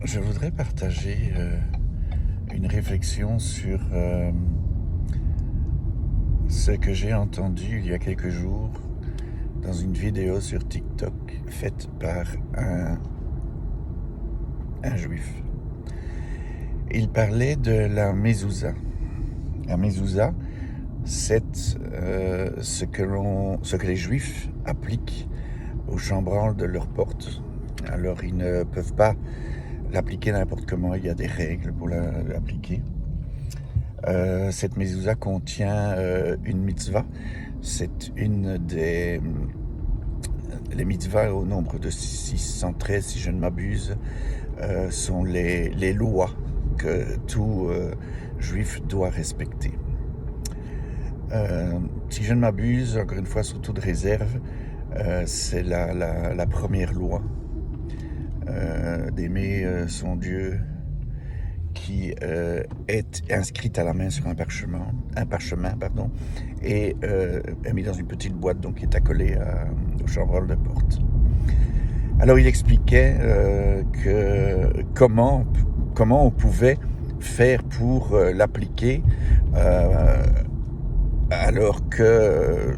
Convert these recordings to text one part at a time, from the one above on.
Je voudrais partager une réflexion sur ce que j'ai entendu il y a quelques jours dans une vidéo sur TikTok faite par un juif. Il parlait de la mezouza. La mezouza, c'est ce que les juifs appliquent aux chambranles de leur porte. Alors ils ne peuvent pas l'appliquer n'importe comment, il y a des règles pour l'appliquer. Cette mezouza contient une mitzvah. C'est une des... Les mitzvahs, au nombre de 613, si je ne m'abuse, sont les lois que tout juif doit respecter. Si je ne m'abuse, encore une fois, sous toute réserve, c'est la première loi d'aimer son Dieu qui est inscrite à la main sur un parchemin et est mis dans une petite boîte, donc qui est accolée au chambranle de porte. Alors il expliquait comment on pouvait faire pour l'appliquer alors que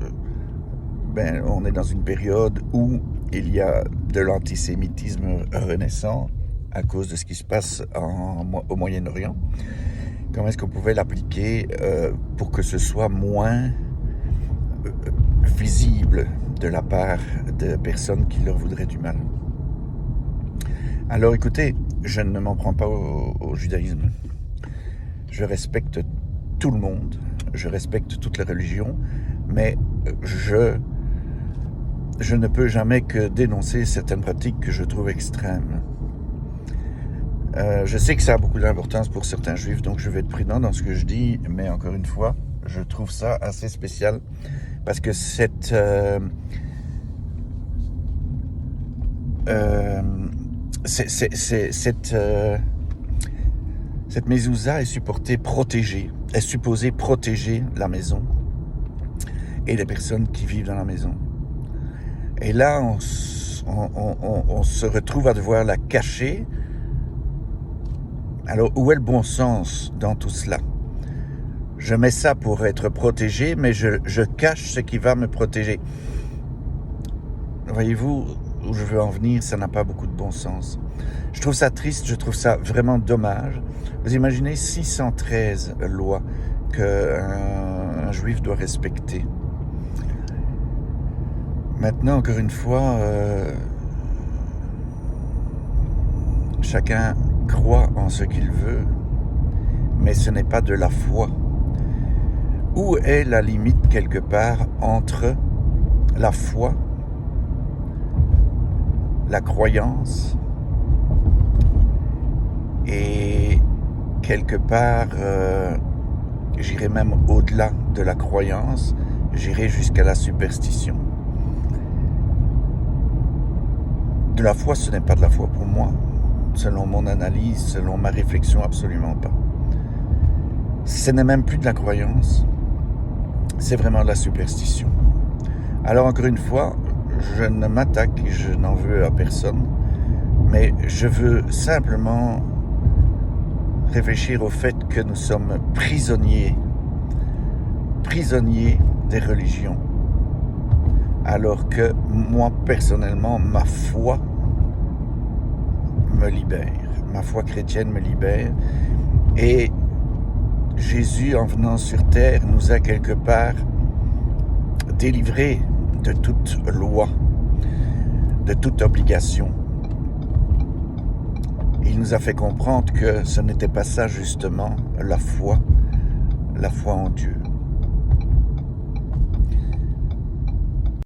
on est dans une période où il y a de l'antisémitisme renaissant à cause de ce qui se passe au Moyen-Orient. Comment est-ce qu'on pouvait l'appliquer pour que ce soit moins visible de la part de personnes qui leur voudraient du mal? Alors écoutez, je ne m'en prends pas au judaïsme. Je respecte tout le monde, je respecte toutes les religions, mais je ne peux jamais que dénoncer certaines pratiques que je trouve extrêmes. Je sais que ça a beaucoup d'importance pour certains juifs, donc je vais être prudent dans ce que je dis, mais encore une fois, je trouve ça assez spécial, parce que cette mezouza est supposée protéger la maison et les personnes qui vivent dans la maison. Et là, on se retrouve à devoir la cacher. Alors, où est le bon sens dans tout cela? Je mets ça pour être protégé, mais je cache ce qui va me protéger. Voyez-vous où je veux en venir? Ça n'a pas beaucoup de bon sens. Je trouve ça triste, je trouve ça vraiment dommage. Vous imaginez 613 lois qu'un juif doit respecter. Maintenant, encore une fois, chacun croit en ce qu'il veut, mais ce n'est pas de la foi. Où est la limite quelque part entre la foi, la croyance et quelque part, j'irai même au-delà de la croyance, j'irai jusqu'à la superstition. De la foi, ce n'est pas de la foi pour moi. Selon mon analyse, selon ma réflexion, absolument pas. Ce n'est même plus de la croyance, c'est vraiment de la superstition. Alors encore une fois, je ne m'attaque et je n'en veux à personne, mais je veux simplement réfléchir au fait que nous sommes prisonniers des religions, alors que moi, personnellement, ma foi me libère. Ma foi chrétienne me libère. Et Jésus, en venant sur terre, nous a quelque part délivrés de toute loi, de toute obligation. Il nous a fait comprendre que ce n'était pas ça justement la foi en Dieu.